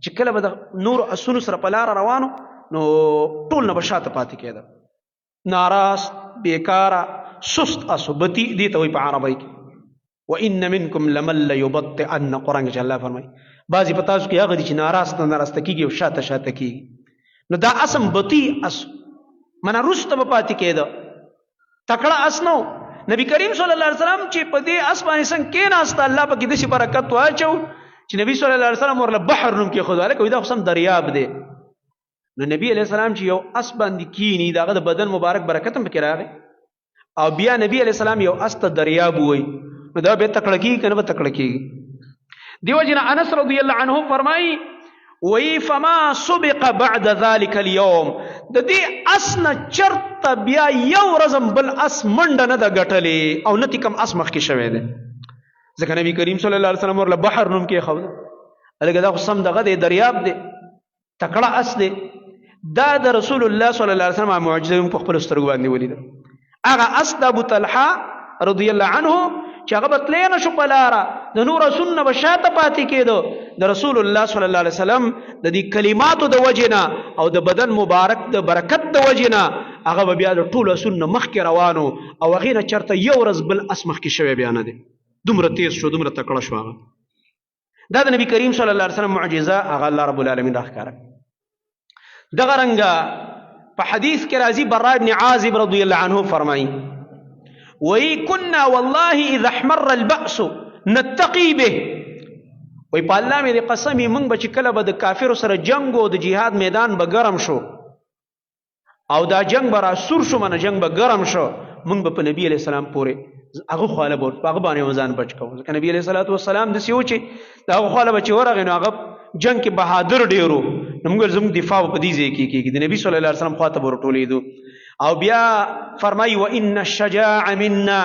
چې کله به د نور اسونو سره په لار روانو نو ټول نه بشاته پاتې کېده ناراست بیکاره سست اسو بطیء دی ته وی په عربی کې وان منکم لمن ليبطئن قران کې الله فرمایي بعضی په تاسو کې هغه دي چې ناراست کیږي او شاته کیږي نو دا اسم بطیء اس منا رست به پاتې کېده تکړه اس نو نبی کریم صلی الله علیه وسلم چې په دې اس باندې څنګه کېناسته الله پکې داسې برکت واچو چې نبی صلی الله علیه وسلم ورله بحر نوم کې خدای کوي دا خصم دریاب دی. نو نبی علیہ السلام چې یو اس باندې کینی داغه د بدن مبارک برکت هم پکې راغی او بیا نبی علیہ السلام یو اس ته دریاب وای نو دا به تکړه کیږي کنه به تکړه کیږي. دیو جن انس رضی الله عنه فرمایي وی فما سبق بعد ذلك اليوم د دې اسنه چرته بیا یو رزم بل اس منډه نه د غټلې او نتی کم اس مخ کې شوی دی ځکه نبی کریم صلی الله علیه وسلم ورله بحر نوم کې خو الګا دا قسم دغه دی دریاب دی تکړه اس دی دا د رسول الله صلی الله علیه وسلم معجزه په خپل سترګو باندې ولید هغه اس د ابو طلحه رضی الله عنه چې هغه بتلې نه شو پلاره د نور سنت بشاته پاتې کېدو د رسول الله صلی الله علیه وسلم د دې کلماتو د وجنه او د بدن مبارک د برکت د وجنه هغه بیا د ټول سنت مخ کې روانو او هغه نه چرته یو ورځ بل اس مخ کې شوی بیان دي دومره تیز شو دومره تکړه شو هغه دا د نبی کریم صلی الله علیه وسلم معجزه هغه الله رب العالمین راخاره دغه رنګه په حدیث کې راځي براء ابن عازب رضی الله عنه فرمایي وی كنا والله اذا احمر البأس نتقي به وی په الله مې قسمی مونږ به چې کله به د کافرو سره جنگ او د جهاد میدان به ګرم شو او دا جنگ به را سور شو منه جنگ به ګرم شو مونږ به په نبی علیہ السلام پورې هغه خواله به هغه باندې وزن بچ کوو ځکه نبی علیہ الصلوۃ والسلام د سیو چې دا هغه خواله به چې ورغی نو هغه جنگ کې بهادر ډیرو موږ زموږ دفاع په دې ځای کې کېږي د نبی صلی الله علیه وسلم خواته ورټولېدو او بیا فرمای وان الشجاع منا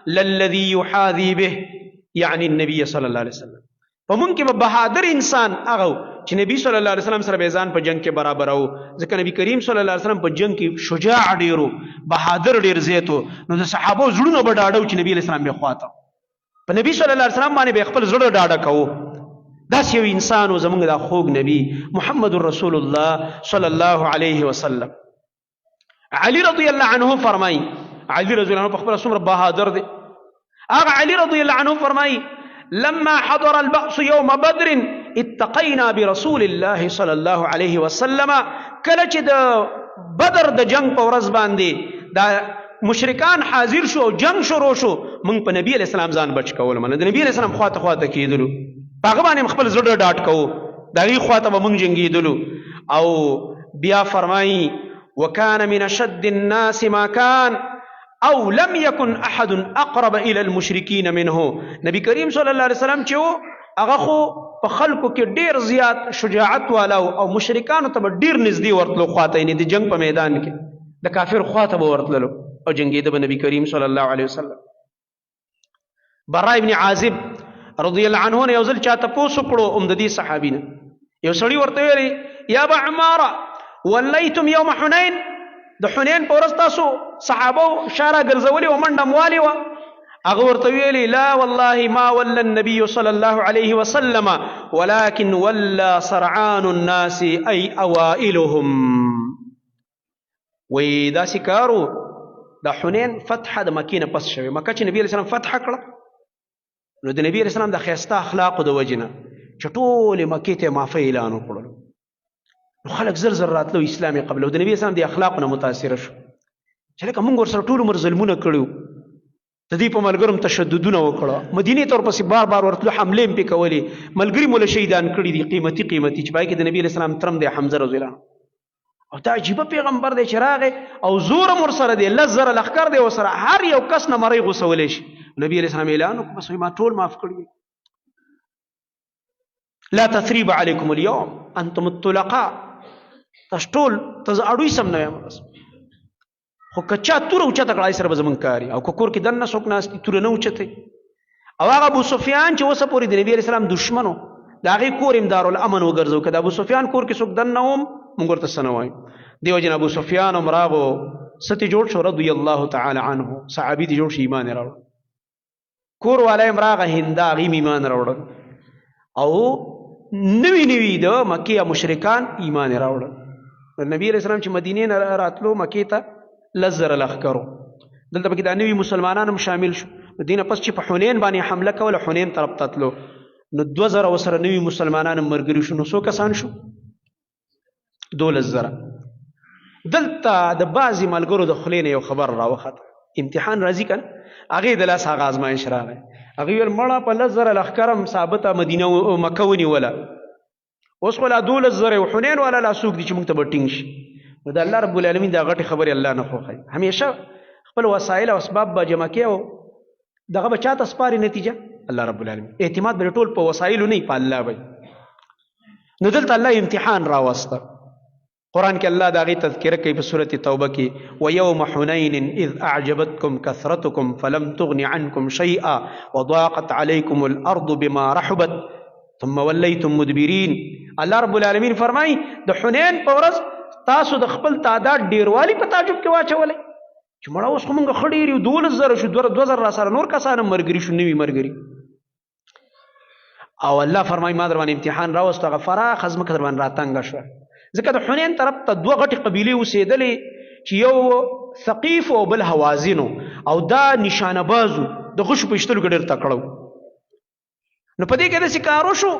للذي يحاذي به يعني النبي صلی الله علیه وسلم په مونږ کې به بهادر انسان هغه چې نبی صلی الله علیه وسلم سره میزان په جنگ کې برابر او ځکه نبی کریم صلی الله علیه وسلم په جنگ کې شجاع ډیرو بهادر ډیر زیاتو نو د صحابه زړونو به ډاډو چې نبی علیہ السلام به خواته په نبی صلی الله علیه وسلم باندې به خپل زړه ډاډه کوو داس یو انسان او زمونږ د خوږ نبی محمد رسول الله صلی الله علیه وسلم. علی رضی الله عنه فرمای علی رضی الله عنه په خپل څومره بهادر دی هغه علی رضی الله عنه فرمای لما حضر البأس يوم بدر اتقينا برسول الله صلى الله عليه وسلم کله چې د بدر د جنگ په ورځ باندې دا مشرکان حاضر شو جنگ شروع شو موږ په نبی علیہ السلام ځان بچ کول منه د نبی علیہ السلام خواته کېدلو هغه باندې خپل زړه ډاټ کوو دغه خواته به موږ جنگیدلو او بیا فرمایي وكان من اشد الناس ما كان او لم يكن احد اقرب الى المشركين منه نبی کریم صلی الله علیه وسلم چې هغه خو په خلکو کې ډیر زیات شجاعت والا او مشرکانو ته ډیر نږدې ورتلو خواته یعنی د جنگ په میدان کې د کافر خواته به ورتللو او جنگیده به نبی کریم صلی الله علیه وسلم. براء ابن عازب رضی الله عنه یو ځل چاته پوسو کړو د دې صحابینه یو سړی ورته ویلی یا ابا عماره ولیتم یوم حنین د حنین په ورځ تاسو صحابه شاره ګرځولي او منډه موالي وه هغه ورته ویلي لا والله ما ولى النبي صلى الله عليه وسلم ولكن ولى سرعان الناس اي اوائلهم وی دا سکارو د حنین فتح د مکې نه پس شوی مکه چې نبی علیہ السلام فتح کړه نو د نبی علیہ السلام د ښایسته اخلاقو د وجې نه چې ټولې مکې ته معافی اعلان وکړلو نو خلک زر زر راتلو اسلامي قبله د نبی اسلام د اخلاق نه متاثر شو چې لکه موږ ورسره ټول عمر ظلمونه کړو د دې په ملګرو تشددونه وکړه مدینې ته ورپسې بار بار ورتلو حملې هم پې کولې ملګري مو له شهیدان کړي دي قیمتي چې پای کې د نبي علیه السلام ترم دی حمزه رضی الله عنه او دا عجیبه پیغمبر دی چې راغی او زور هم ورسره دی 10 زره لښکر دی ورسره هر یو کس نه مرۍ غوڅولی شي نبي علیه السلام اعلان وکړو بس ما ټول معاف کړي لا تثریب علیکم اليوم انتم الطلقاء تاسو ټول ته اړوي سم نه یم بس خو کچا توره اوچته کړای سره به زمونږ کاري او که کور کې دننه څوک ناست توره نه اوچتئ او هغه ابو سفیان چې اوسه پورې د نبي علیه السلام دشمن و د هغې کور هم دارالامن وګرځو که د ابو سفیان کور کې څوک دننه هم موږ ورته څه نه وایو دې وجې نه ابو سفیان هم راغو څه ترې جوړ شو رضی الله تعالی عنه صحابي دې جوړ شو ایمان یې راوړ کور والا هم راغه هنده هغې هم ایمان راوړل او نوي د مکې مشرکان ایمان یې راوړل نبي علیه السلام چې مدینې نه راتلو مکې ته 10 زره لښکرو دلته پکې دا نوي مسلمانان هم شامل شو د دې نه پس چې په حنین باندې حمله کوله حنین طرف ته تلو نو 2 زره ورسره نوي مسلمانان هم ملګري شو نو څو کسان شو 12 زره دلته د بعضې ملګرو د خولې نه یو خبر راوخته امتحان راځي که نه هغې د لاس هغه ازمایش راغی. هغې ویل مړه په 10,000 لښکرم ثابته مدینه او مکه ونیوله، اوس خو لا 12,000 او حنین والا لا څوک دي چې موږ ته به ټینګ شي. نو د الله رب العالمین دا غټې خبرې الله نه خوښوي. همیشه خپل وسایل او اسباب به جمع کړي او دغه به چاته سپاري نتیجه الله رب العالمین. اعتماد به ټول په وسایلو نه په الله وي. نو دلته الله امتحان راوسته. قرآن کې الله د هغې تذکره کوي په سورة توبه کې وَيَوْمَ حُنَيْنٍ إِذْ أَعْجَبَتْكُمْ كَثْرَتُكُمْ فَلَمْ تُغْنِ عَنْكُمْ شَيْئًا وَضَاقَتْ عَلَيْكُمُ الْأَرْضُ بِمَا رَحُبَتْ ثُمَّ وَلَّيْتُمْ مُدْبِرِينَ. الله رب العالمین فرمایي د حنین په ورځ تاسو د خپل تعداد ډیروالی په تعجب کې واچولی چې مړه اوس خو موږ ښه ډېر یو 12,000 شو 2,000 را سره نور کسان هم ملګري شو نوي ملګري. او الله فرمایي ما در باندې امتحان راوستو هغه فراخه ځمکه در باندې راتنګه شوه. ځکه د حنین طرف ته 2 غټې قبیلې اوسېدلې چې یو ثقیف او بل هوازنو او دا نشانه بازو د غشو په ایشتلو کې ډېر تکړه وو. نو په دې کې داسې کار وشو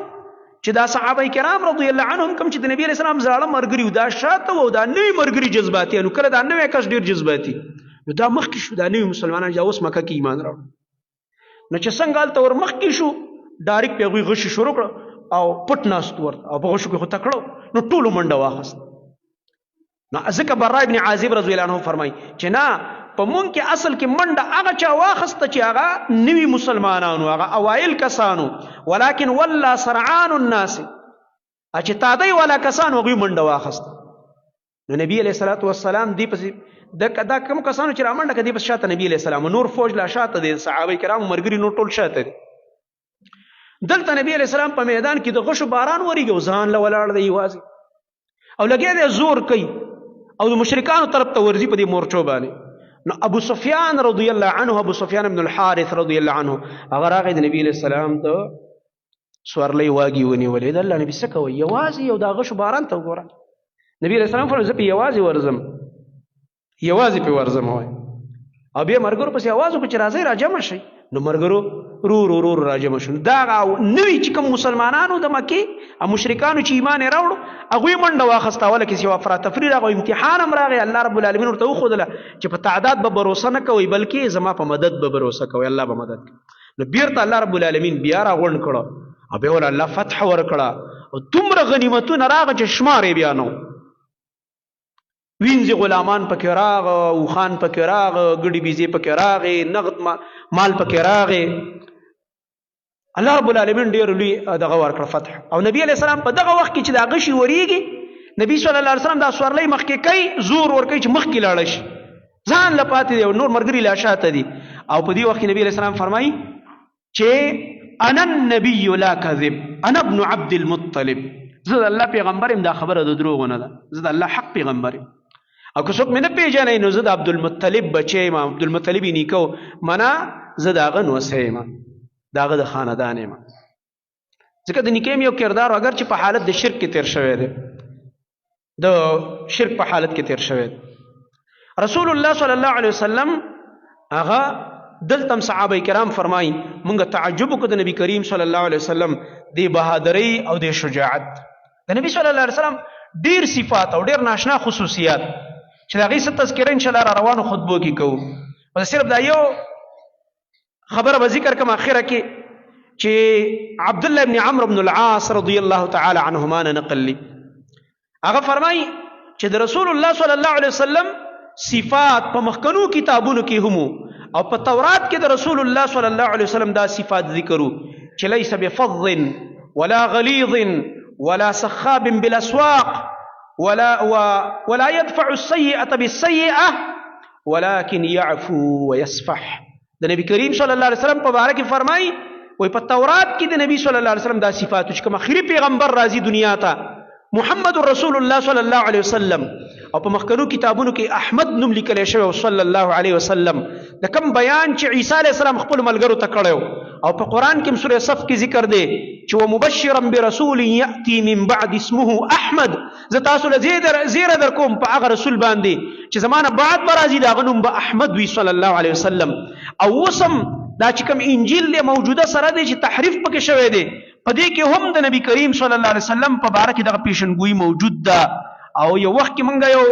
چې دا صحابه کرام رضی الله عنهم کوم چې د نبي علیه السلام زاړه ملګري وو دا شاته وو دا نوي ملګري جذباتي نو کله دا نوی کس ډېر جذباتي نو دا مخکې شو دا نوي مسلمانان چې اوس مکه کې ایمان راوړ. نو چې څنګه هلته ور مخکې شو ډایرکټ په هغوی غشي شروع کړه او پټ ناست ورته او په غشو کې خو تکړه نو ټولو منډه واخیسته. نو ځکه برا ابن عازب رضی الله عنه فرمایي چې نه په مونږ کې اصل کې منډه هغه چا واخیسته چې هغه نوي مسلمانانو هغه اوایل کسانو ولکن والله سرعان الناس چې تادی والا کسانو هغوی منډه واخیسته. نو نبی علیه الصلاة والسلام دی پسې دا کوم کسانو چې را منډه کړه دی پسې شاته نبی علیه السلام نور فوج لا شاته دی صحابه کرامو ملګري نور ټول شاته دی. دلته نبی علیہ السلام په میدان کې د غشو باران وریږي او ځان له ولاړ دی یوازې او لګیا دی زور کوي او د مشرکانو طرف ته ورځي په دې مورچو باندې. نو ابو سفیان رضی الله عنه ابو سفیان بن الحارث رضی الله عنه هغه راغی د نبی علیہ السلام ته سورلی واګي ونیولې د الله نبي څه کوي یوازې یو دا غشو باران ته وګوره. نبی علیہ السلام فرمایي زه په یوازې ورځم یوازې په ورځم وای او بیا مرګرو پسې आवाज وکړي چې راځي راجمع شي. نو مرګرو رو راجمع شو. دا نوي چې کوم مسلمانانو د مکې او مشرکانو چې ایمان یې راوړو هغوی منډه واخیسته اوله کې یو افراتفري راغی امتحان هم راغی. الله رب العالمین ورته وښودله چې په تعداد به بروسه نه کوئ بلکې زما په مدد به بروسه کوئ الله به مدد کوي. نو بیرته الله رب العالمین بیا راغونډ کړه او بیا ول الله فتح ورکړه او دومره غنیمتونه راغه چې شمار یې بیا نه وینځي غلامان پکې راغه اوخان پکې راغه ګډي بیزې پکې راغې نغد مال پکې راغې. الله رب العالمین ډېر لوی دغه ورکړه فتح. او نبی علیہ السلام په دغه وخت کې چې دا غشي وریږي نبی صلی الله علیه وسلم دا سورلی مخکې کوي زور ورکوي چې مخکې لاړه شي ځان له پاتې دی او نور ملګري لا شاته دي. او په دې وخت کې نبی علیہ السلام فرمایي چې انا النبي لا کذب انا ابن عبد المطلب زه د الله پیغمبر یم دا خبره د دروغو نه ده زه د الله حق پیغمبر یم او که څوک مې نه پیژنئ نو زه د عبدالمطلب بچی یم عبدالمطلب یې نیکه منا زه د هغه نوسی یم د هغه د خاندان یم ځکه د نیکه یو کردار اگر چې په حالت د شرک کې تیر شوی دی د شرک په حالت کې تیر شوی دی. رسول الله صلی الله علیه وسلم هغه دلته صحابه کرام فرمایي مونږ تعجب وکړو د نبی کریم صلی الله علیه وسلم د بهادری او د شجاعت. د نبی صلی الله علیه وسلم ډیر صفات او ډیر ناشنا خصوصیات چې د هغې څه تذکره انشاءالله را روانو خطبو کې کوو. بس صرف دا یو خبره به ذکر کوم اخره کې چې عبد الله ابن عمرو بن العاص رضی الله تعالی عنهما نه نقل لی هغه فرمایي چې د رسول الله صلی الله علیه وسلم صفات په مخکنو کتابونو کې هم او په تورات کې د رسول الله صلی الله علیه وسلم دا صفات ذکرو چې لیس بفظ ولا غلیظ ولا سخاب بالاسواق ولا يدفع السيئة بالسيئة ولكن يعفو ويصفح. د نبی کریم صلی الله علیه وسلم په باره کې فرمایي وای په تورات کې د نبی صلی الله علیه وسلم دا صفات چې کوم اخري پیغمبر راځي دنیا ته محمد رسول الله صلی الله علیه وسلم او په مخکنو کتابونو کې احمد نوم لیکلی شوی صلی الله علیه وسلم د کوم بیان چې عیسی علیه السلام خپل ملګرو ته کړی او په قرآن کې سورې صف کې ذکر دی چې ومبشرا برسول یأتی من بعد اسمه احمد زه تاسو له زیره در کوم په هغه رسول باندې چې زمانه بعد به راځي د هغه نوم به احمد وي صلی الله علیه وسلم. او اوسم دا چې کوم انجیل دی موجوده سره دی چې تحریف پکې شوی دی په دې کې هم د نبی کریم صلی الله علیه وسلم په باره کې دغه پیشنګویي موجود ده. او یو وخت کې مونږ یو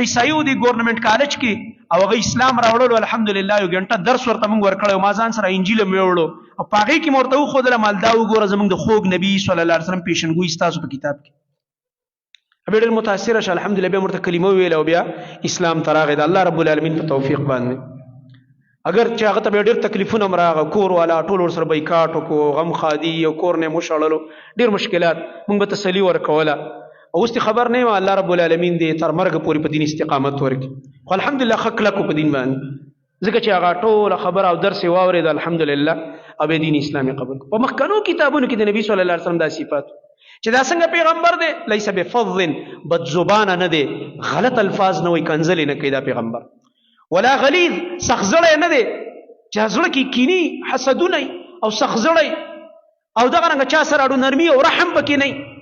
عیسایو دی ګورنمنټ کالج کې او هغه اسلام راوړل الحمدلله یو غنټه درس ورته موږ ورکړو ما ځان سره انجیل مې وړو او پاغي کې مرته خو دل مالدا وګوره زموږ د خوګ نبی صلی الله علیه وسلم پیشنګوي تاسو په کتاب کې ابي ډېر متاثر شه الحمدلله به مرته کلمه ویل او بیا اسلام تراغه د الله رب العالمین په توفیق باندې اگر چې هغه ته ډېر تکلیفونه مراغه کور والا ټول ور سره بایکاټ وکړو غم خادي او کور نه مشړلو ډېر مشکلات موږ به تسلی ورکوله او است خبر نه الله رب العالمین دې تر مرګ پورې په دین استقامت ورکړي خو الحمدلله حق لکو په دین باندې ځکه چې هغه ټول خبر او درس واورید الحمدلله او دین اسلامي قبول په مخکنو کتابونو کې د نبی صلی الله علیه وسلم دا صفات چې دا څنګه پیغمبر دی لیس بفظ بد زبان نه دی غلط الفاظ نه وي کنزل نه کوي دا پیغمبر ولا غلیظ سخزړی نه دی چې زړه کې کینی حسدونه او سخزړی او دغه رنګ چا سره اړو نرمي او رحم پکې نه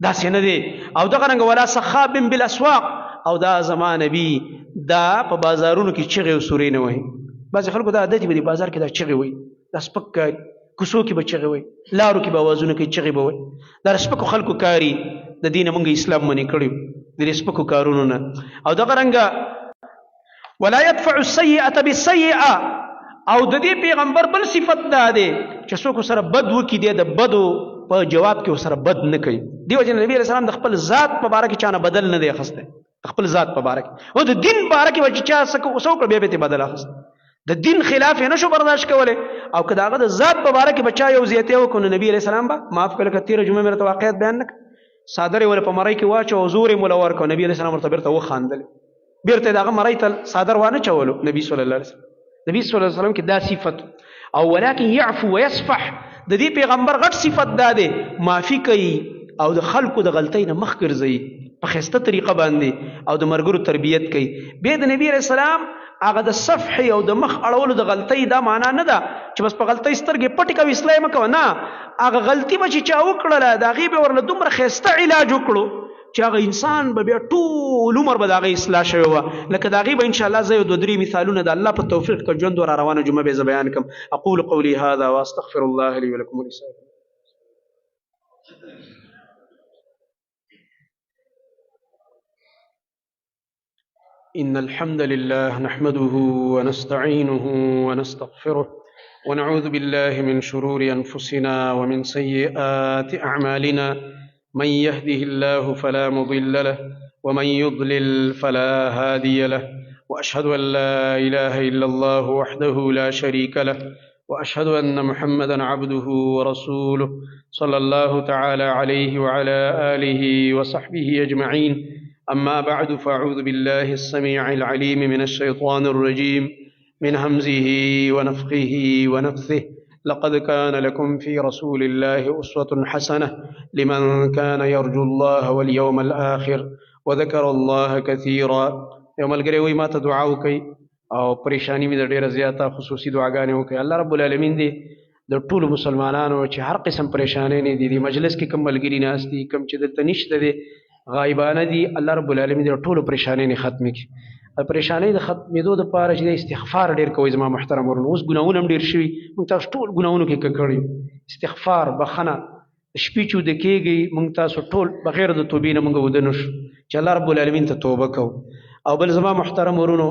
دا څنګه دی او دغه رنګ ولا سخاب بالاسواق او دا زمان نبی دا په بازارونو کې چغې او سورې نه وای بعض خلکو دا عادت دی بازار کې دا چغې وای دا سپک کاری کوڅو کې به چغې وای لارو کې به आवाजونه کې چغې به وای دا سپکو خلکو کاری د دین مونږ اسلام منی کړی د سپکو کارونو نه او دغه رنګ ولا يدفع السيئه بالسيئه او د دې پیغمبر بل صفت دا دی چې څوک سره بد وکي دی د بدو په جواب کې سره بد نه کوي دیو جن نبی رسول الله د خپل ذات په باره کې چانه بدل نه دی اخسته خپل ذات په باره کې او د دین باره کې چې چا څوک به به بدل اخسته د دین خلاف نه شو برداشت کوله او کدا هغه د ذات په باره کې بچا یو زیاته وکړو نبی رسول الله با معاف کړه کثیر جمعه مې واقعیت بیان نک صادره ول په مړی کې واچو زور مولور کو نبی رسول الله مرتبه ته وخاندل بیرته دغه مړی ته صادر وانه چولو نبی صلی الله علیه وسلم نبی صلی الله علیه وسلم کې دا صفت او ولکن يعفو ويصفح د دې پیغمبر غټ صفت دا دی معافي کوي او د خلکو د غلطۍ نه مخ ګرځي په خسته طریقه باندې او د مرګرو تربیت کوي به د نبی رسول الله هغه د صفح او د مخ اړولو د غلطۍ دا معنا نه ده چې بس په غلطۍ سترګې پټې کوي اسلام کوي نه هغه غلطي به چې چا وکړله د هغې به ورله دومره خسته علاج وکړو چې هغه انسان به بیا ټول عمر به د هغې اصلاح شوی وه لکه د هغې به انشاءالله زه یو دوه درې مثالونه د الله په توفیق که ژوند ور روانه جمعه به زه بیان کړم اقول قولي هذا واستغفر الله لي ولكم ولسائر إن الحمد لله نحمده ونستعينه ونستغفره ونعوذ بالله من شرور أنفسنا ومن سيئات أعمالنا من يهده الله فلا مضل له ومن يضلل فلا هادي له وأشهد أن لا إله إلا الله وحده لا شريك له وأشهد أن محمدا عبده ورسوله صلى الله تعالى عليه وعلى آله وصحبه أجمعين أما بعد فأعوذ بالله السميع العليم من الشيطان الرجيم من همزه ونفخه ونفثه لقد كان لكم في رسول الله أسوة حسنة لمن كان يرجو الله واليوم الآخر وذكر الله كثيرا يوم القريوي ما تدعاو کوي او پریشانی می د ډیره زیاته خصوصي دعاګانې وکړي الله رب العالمین دې د ټولو مسلمانانو چې هر قسم پریشانې نه دي د مجلس کې کم ملګری ناس دي کم چې دلته نشته دي غایبانه دي الله رب العالمین دې ټولو پریشانې نه ختم کړي پریشانې د ختمېدو دپاره چې د استغفار ډېر کوئ زما محترم ورونو اوس ګناهونه هم ډېر شوي موږ تاسو ټول ګناهونو کې ککړ استغفار بخنه شپې چوده کېږي موږ تاسو ټول بغیر د توبې نه موږ وده نه شو چې الله رب العالمین ته توبه کوو او بل زما محترم ورونو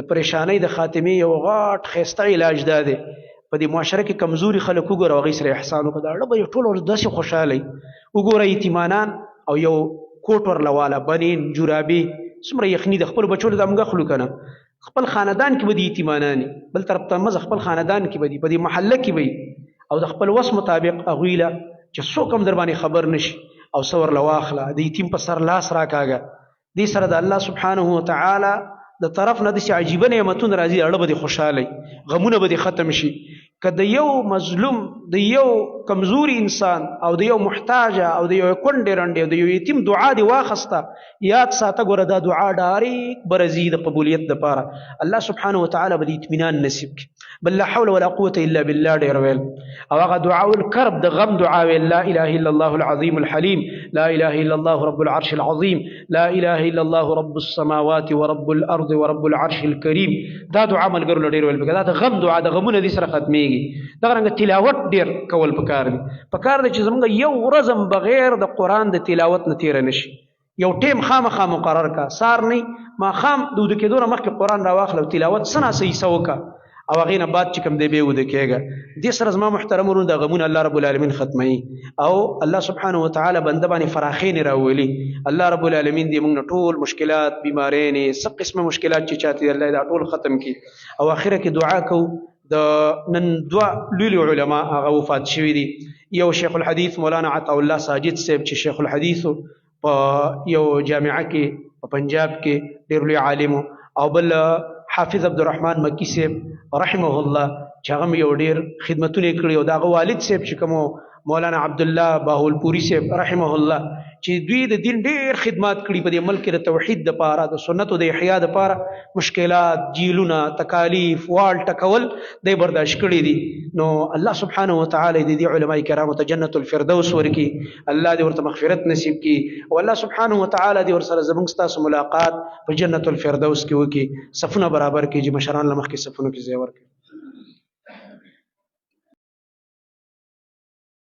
د پریشانۍ د خاتمې یو غاټ ښایسته علاج دا دی په دې معاشره کې کمزوري خلک وګوره هغوی سره احسان وکړه دا اړه به یې ټول ورځ داسې خوشحالی وګوره یتیمانان او یو کوټ ورلواله بنین جرابې څومره یخني د خپلو بچو له دا موږ اخلو که نه خپل خاندان کې به د یتیمانانې بل طرف ته مزه خپل خاندان کې به دي په دې محله کې به او د خپل وس مطابق هغوی له چې څوک هم در باندې خبر نشي او څه ورله واخله د یتیم په سر لاس راکاږه دې سره د الله سبحانه وتعالی د طرف نه داسې عجیبه نعمتونه راځي اړه به دې خوشحالی غمونه به دې ختم شي که د یو مظلوم د یو کمزوري انسان او د یو محتاجه او د یو کونډې رنډې او د یو یتیم دعا دې واخسته یاد ساته ګوره دا دعا ډارې به راځي د قبولیت دپاره الله سبحانه وتعالی به دې اطمینان نصیب کړي بل لا حول ولا قوة الا بالله ډېر ویل او هغه دعا الکرب د غم دعا ویل لا اله الا الله العظیم الحلیم لا اله الا الله رب العرش العظیم لا اله الا الله رب السماوات ورب الارض ورب العرش الكريم دا دعا ملګرو له ډېر ویل دا د غم دعا د غمونه دې سره ختمېږي دغه رنګه تلاوت ډېر کول پکار دي چې زموږ یو ورځ هم بغیر د قرآن د تلاوت نه تېره نه شي یو ټیم خامخا مقرر کا سار نه ما خام د ود کېدو نه مخکې قرآن راواخله او تلاوت سنا صحیح سوکا او هغې نه بعد چې کوم دی بیا وده کېږه دې سره زما محترم ورونو د غمونه الله رب العالمین ختموي او الله سبحانه وتعالی بنده باندې فراخینې راولي الله رب العالمین دې موږ نه ټول مشکلات بیمارینې څه قسمه مشکلات چې چاته دي الله دا ټول ختم کړي او اخره کې دعا کوو د نن دوه لوی علما هغه وفات شوي دي یو شیخ الحدیث مولانا عطا الله ساجد صاحب چې شیخ الحدیث په یو جامعه کې په پنجاب کې ډېر لوی عالم او بل حافظ عبدالرحمن مکی صاحب رحمه الله چې هغه یو ډېر خدمتونه کړي او د هغه والد صاحب چې کوم مولانا عبدالله باهولپوري صاحب رحمه الله چې دوی د دین ډېر خدمات کړي په دې ملک کې د توحید دپاره د سنتو د احیا دپاره مشکلات جیلونه تکالیف وال ټکول دی برداشت کړي دي نو الله سبحانه وتعالی دې علماء کرامو ته جنت الفردوس ورکړي الله دې ورته مغفرت نصیب کړي او الله سبحانه وتعالی دې ورسره زموږ ستاسو ملاقات په جنت الفردوس کې وکړي صفونه برابر کړي چې مشران له مخکې صفونو کې ځای ورکړي